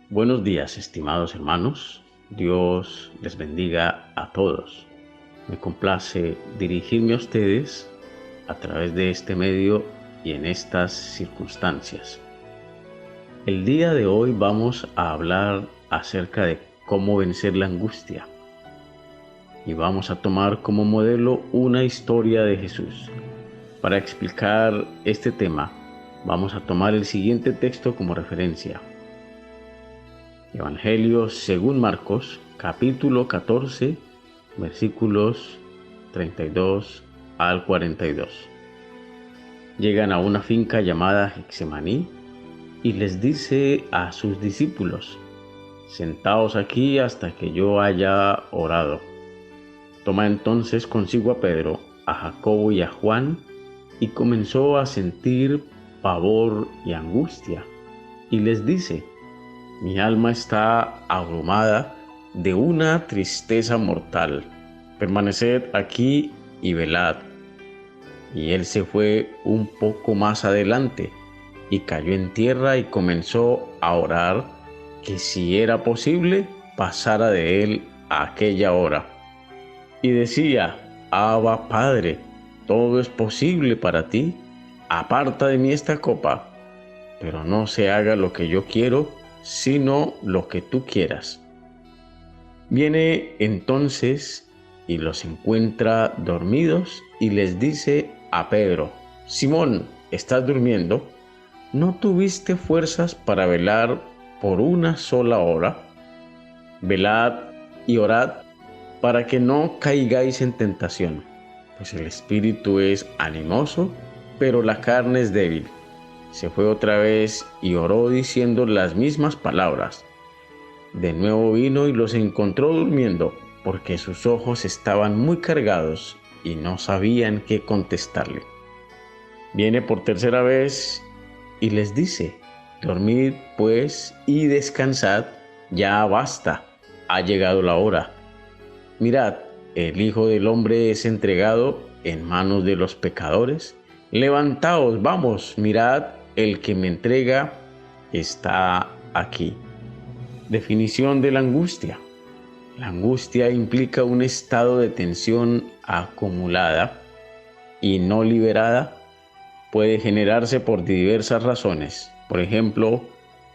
Buenos días, estimados hermanos. Dios les bendiga a todos. Me complace dirigirme a ustedes a través de este medio y en estas circunstancias. El día de hoy vamos a hablar acerca de cómo vencer la angustia. Y vamos a tomar como modelo una historia de Jesús. Para explicar este tema, vamos a tomar el siguiente texto como referencia. Evangelio según Marcos, capítulo 14, versículos 32 al 42. Llegan a una finca llamada Getsemaní y les dice a sus discípulos: sentaos aquí hasta que yo haya orado. Toma entonces consigo a Pedro, a Jacobo y a Juan, y comenzó a sentir pavor y angustia, y les dice: mi alma está abrumada de una tristeza mortal. Permaneced aquí y velad. Y él se fue un poco más adelante y cayó en tierra y comenzó a orar que si era posible pasara de él a aquella hora. Y decía: Abba, Padre, todo es posible para ti. Aparta de mí esta copa, pero no se haga lo que yo quiero, sino lo que tú quieras. Viene entonces y los encuentra dormidos y les dice a Pedro: Simón, ¿estás durmiendo? ¿No tuviste fuerzas para velar por una sola hora? Velad y orad para que no caigáis en tentación, pues el espíritu es animoso, pero la carne es débil. Se fue otra vez y oró diciendo las mismas palabras. De nuevo vino y los encontró durmiendo, porque sus ojos estaban muy cargados y no sabían qué contestarle. Viene por tercera vez y les dice: dormid pues y descansad, ya basta, ha llegado la hora. Mirad, el Hijo del Hombre es entregado en manos de los pecadores. Levantaos, vamos, mirad, el que me entrega está aquí. Definición de la angustia. La angustia implica un estado de tensión acumulada y no liberada. Puede generarse por diversas razones. Por ejemplo,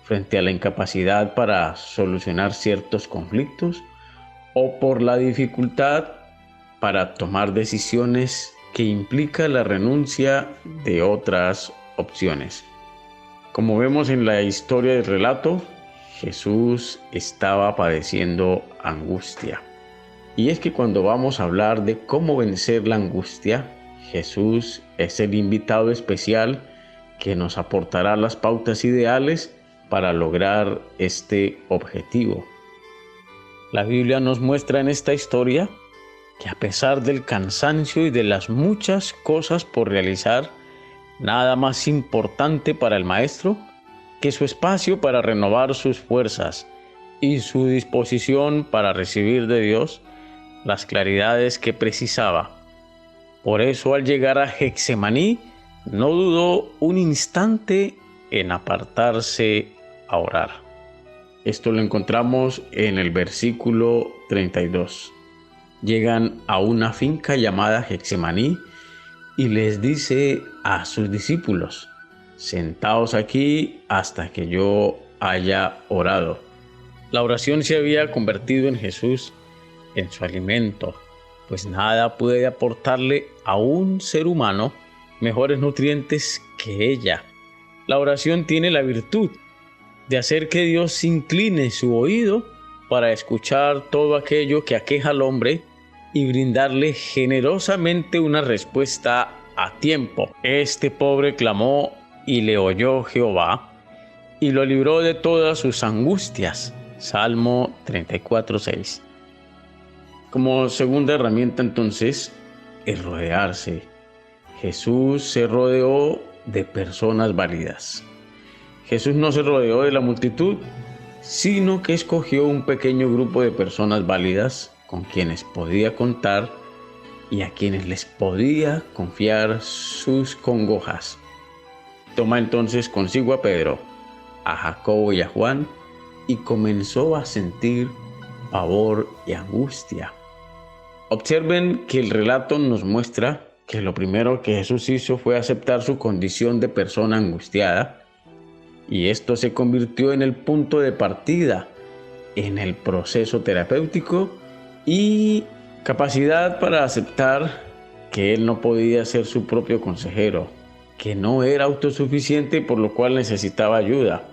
frente a la incapacidad para solucionar ciertos conflictos o por la dificultad para tomar decisiones que implica la renuncia de otras opciones. Como vemos en la historia del relato, Jesús estaba padeciendo angustia. Y es que cuando vamos a hablar de cómo vencer la angustia, Jesús es el invitado especial que nos aportará las pautas ideales para lograr este objetivo. La Biblia nos muestra en esta historia que a pesar del cansancio y de las muchas cosas por realizar, nada más importante para el maestro que su espacio para renovar sus fuerzas y su disposición para recibir de Dios las claridades que precisaba. Por eso, al llegar a Getsemaní, no dudó un instante en apartarse a orar. Esto lo encontramos en el versículo 32. Llegan a una finca llamada Getsemaní y les dice a sus discípulos: sentaos aquí hasta que yo haya orado. La oración se había convertido en Jesús en su alimento, pues nada puede aportarle a un ser humano mejores nutrientes que ella. La oración tiene la virtud de hacer que Dios incline su oído para escuchar todo aquello que aqueja al hombre y brindarle generosamente una respuesta a tiempo. Este pobre clamó y le oyó Jehová y lo libró de todas sus angustias. Salmo 34:6. Como segunda herramienta entonces, el rodearse. Jesús se rodeó de personas válidas. Jesús no se rodeó de la multitud, sino que escogió un pequeño grupo de personas válidas con quienes podía contar y a quienes les podía confiar sus congojas. Toma entonces consigo a Pedro, a Jacobo y a Juan, y comenzó a sentir pavor y angustia. Observen que el relato nos muestra que lo primero que Jesús hizo fue aceptar su condición de persona angustiada, y esto se convirtió en el punto de partida en el proceso terapéutico y capacidad para aceptar que él no podía ser su propio consejero, que no era autosuficiente, por lo cual necesitaba ayuda.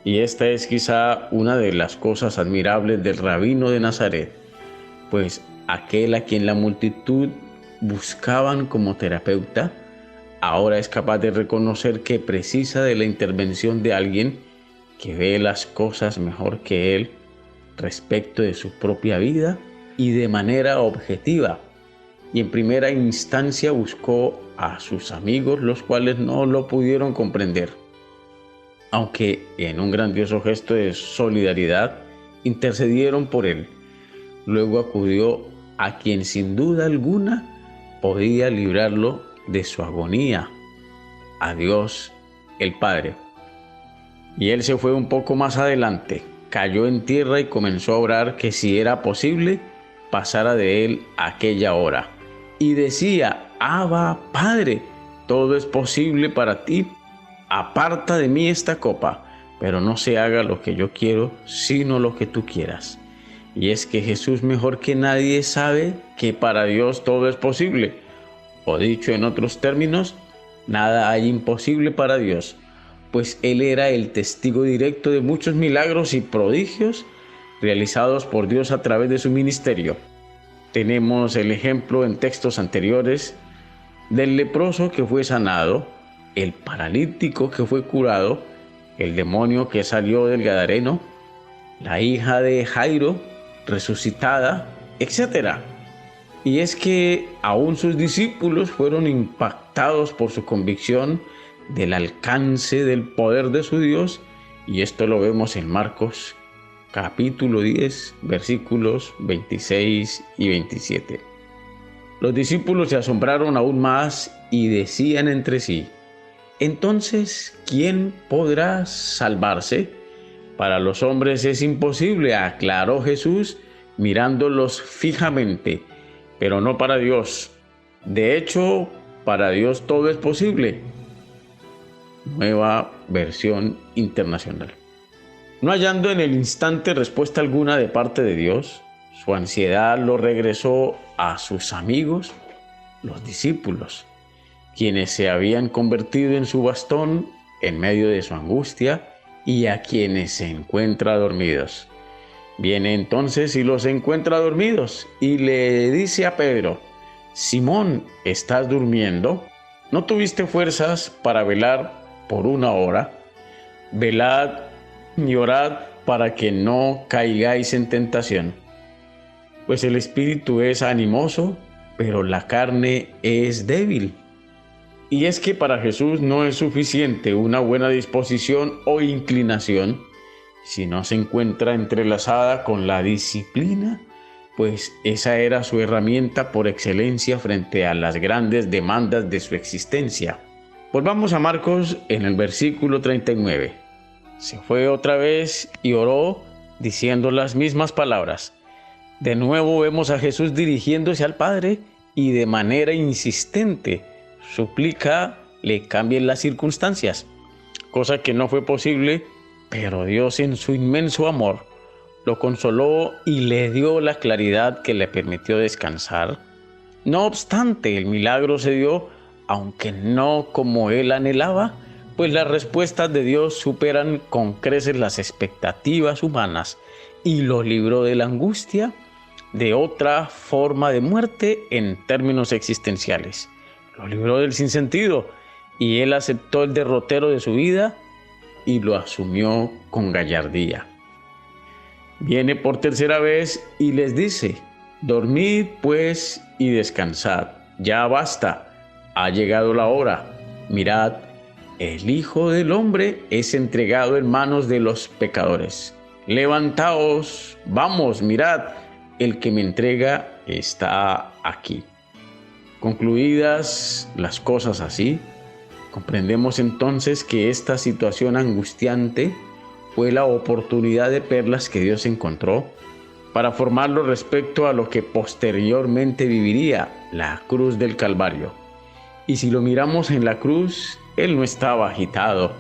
Y esta es quizá una de las cosas admirables del rabino de Nazaret, pues aquel a quien la multitud buscaban como terapeuta, ahora es capaz de reconocer que precisa de la intervención de alguien que ve las cosas mejor que él respecto de su propia vida y de manera objetiva. Y en primera instancia buscó a sus amigos, los cuales no lo pudieron comprender, aunque en un grandioso gesto de solidaridad intercedieron por él. Luego acudió a quien sin duda alguna podía librarlo de su agonía, a Dios el Padre. Y él se fue un poco más adelante, cayó en tierra y comenzó a orar que si era posible pasara de él aquella hora. Y decía: Abba, Padre, todo es posible para ti, aparta de mí esta copa, pero no se haga lo que yo quiero, sino lo que tú quieras. Y es que Jesús mejor que nadie sabe que para Dios todo es posible. O dicho en otros términos, nada hay imposible para Dios, pues Él era el testigo directo de muchos milagros y prodigios realizados por Dios a través de su ministerio. Tenemos el ejemplo en textos anteriores del leproso que fue sanado, el paralítico que fue curado, el demonio que salió del Gadareno, la hija de Jairo resucitada, etc. Y es que aún sus discípulos fueron impactados por su convicción del alcance del poder de su Dios, y esto lo vemos en Marcos capítulo 10, versículos 26 y 27. Los discípulos se asombraron aún más y decían entre sí: entonces, ¿quién podrá salvarse? Para los hombres es imposible, aclaró Jesús mirándolos fijamente, pero no para Dios. De hecho, para Dios todo es posible. Nueva versión internacional. No hallando en el instante respuesta alguna de parte de Dios, su ansiedad lo regresó a sus amigos, los discípulos, quienes se habían convertido en su bastón en medio de su angustia y a quienes se encuentra dormidos. Viene entonces y los encuentra dormidos y le dice a Pedro: Simón, ¿estás durmiendo? ¿No tuviste fuerzas para velar por una hora? Velad y orad para que no caigáis en tentación. Pues el espíritu es animoso, pero la carne es débil. Y es que para Jesús no es suficiente una buena disposición o inclinación, si no se encuentra entrelazada con la disciplina, pues esa era su herramienta por excelencia frente a las grandes demandas de su existencia. Volvamos a Marcos en el versículo 39. Se fue otra vez y oró diciendo las mismas palabras. De nuevo vemos a Jesús dirigiéndose al Padre y de manera insistente suplica le cambien las circunstancias, cosa que no fue posible, pero Dios en su inmenso amor lo consoló y le dio la claridad que le permitió descansar. No obstante, el milagro se dio, aunque no como él anhelaba, pues las respuestas de Dios superan con creces las expectativas humanas y lo libró de la angustia, de otra forma de muerte en términos existenciales. Lo libró del sinsentido y él aceptó el derrotero de su vida y lo asumió con gallardía. Viene por tercera vez y les dice: dormid pues y descansad, ya basta, ha llegado la hora. Mirad, el Hijo del Hombre es entregado en manos de los pecadores. Levantaos, vamos, mirad, el que me entrega está aquí. Concluidas las cosas así, comprendemos entonces que esta situación angustiante fue la oportunidad de perlas que Dios encontró para formarlo respecto a lo que posteriormente viviría, la cruz del Calvario. Y si lo miramos en la cruz, Él no estaba agitado,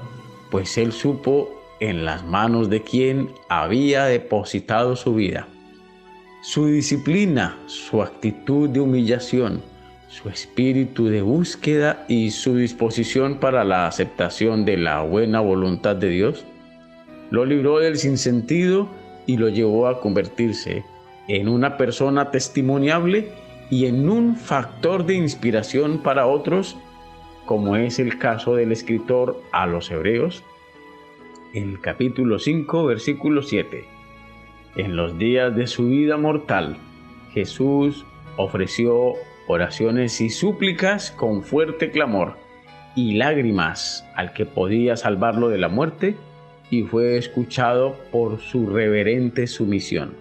pues Él supo en las manos de quien había depositado su vida. Su disciplina, su actitud de humillación, su espíritu de búsqueda y su disposición para la aceptación de la buena voluntad de Dios, lo libró del sinsentido y lo llevó a convertirse en una persona testimoniable y en un factor de inspiración para otros, como es el caso del escritor a los Hebreos, en el capítulo 5, versículo 7. En los días de su vida mortal, Jesús ofreció oraciones y súplicas con fuerte clamor y lágrimas al que podía salvarlo de la muerte, y fue escuchado por su reverente sumisión.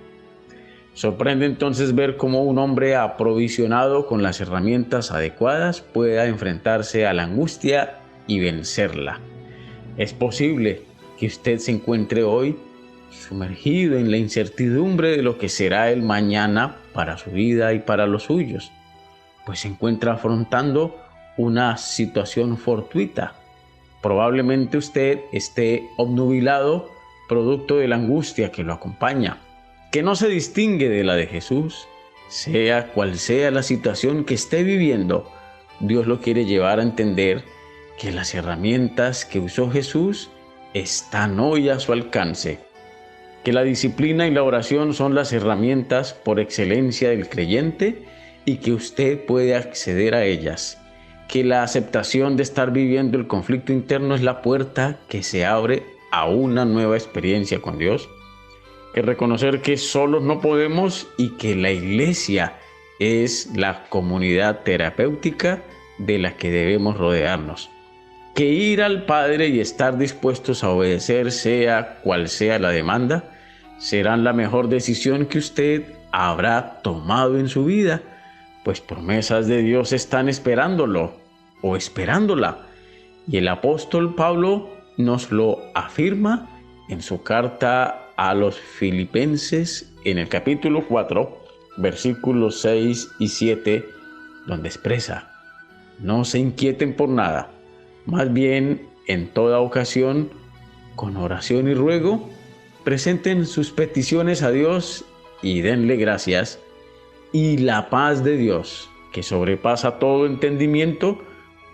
Sorprende entonces ver cómo un hombre aprovisionado con las herramientas adecuadas pueda enfrentarse a la angustia y vencerla. Es posible que usted se encuentre hoy sumergido en la incertidumbre de lo que será el mañana para su vida y para los suyos, pues se encuentra afrontando una situación fortuita. Probablemente usted esté obnubilado producto de la angustia que lo acompaña, que no se distingue de la de Jesús. Sea cual sea la situación que esté viviendo, Dios lo quiere llevar a entender que las herramientas que usó Jesús están hoy a su alcance, que la disciplina y la oración son las herramientas por excelencia del creyente y que usted puede acceder a ellas, que la aceptación de estar viviendo el conflicto interno es la puerta que se abre a una nueva experiencia con Dios, que reconocer que solos no podemos y que la iglesia es la comunidad terapéutica de la que debemos rodearnos, que ir al Padre y estar dispuestos a obedecer sea cual sea la demanda, serán la mejor decisión que usted habrá tomado en su vida, pues promesas de Dios están esperándolo o esperándola. Y el apóstol Pablo nos lo afirma en su carta a los Filipenses en el capítulo 4, versículos 6 y 7, donde expresa: no se inquieten por nada, más bien en toda ocasión, con oración y ruego, presenten sus peticiones a Dios y denle gracias, y la paz de Dios, que sobrepasa todo entendimiento,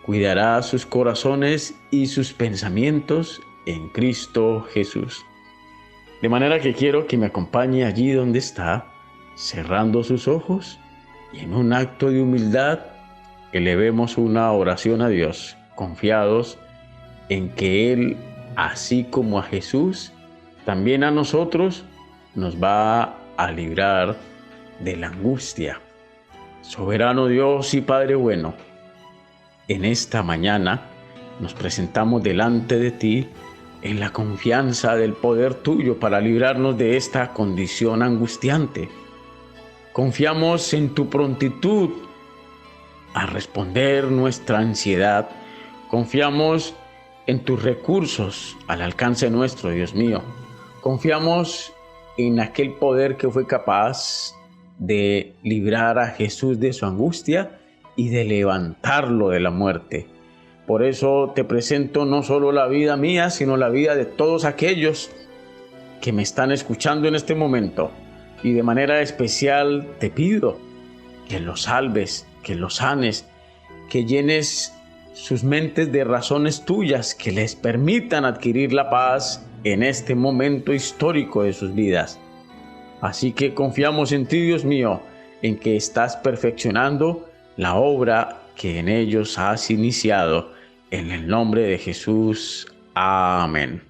cuidará sus corazones y sus pensamientos en Cristo Jesús. De manera que quiero que me acompañe allí donde está, cerrando sus ojos, y en un acto de humildad elevemos una oración a Dios, confiados en que Él, así como a Jesús, también a nosotros nos va a librar de la angustia. Soberano Dios y Padre bueno, en esta mañana nos presentamos delante de ti en la confianza del poder tuyo para librarnos de esta condición angustiante. Confiamos en tu prontitud a responder nuestra ansiedad. Confiamos en tus recursos al alcance nuestro, Dios mío. Confiamos en aquel poder que fue capaz de librar a Jesús de su angustia y de levantarlo de la muerte. Por eso te presento no solo la vida mía, sino la vida de todos aquellos que me están escuchando en este momento. Y de manera especial te pido que los salves, que los sanes, que llenes sus mentes de razones tuyas que les permitan adquirir la paz en este momento histórico de sus vidas. Así que confiamos en ti, Dios mío, en que estás perfeccionando la obra que en ellos has iniciado. En el nombre de Jesús. Amén.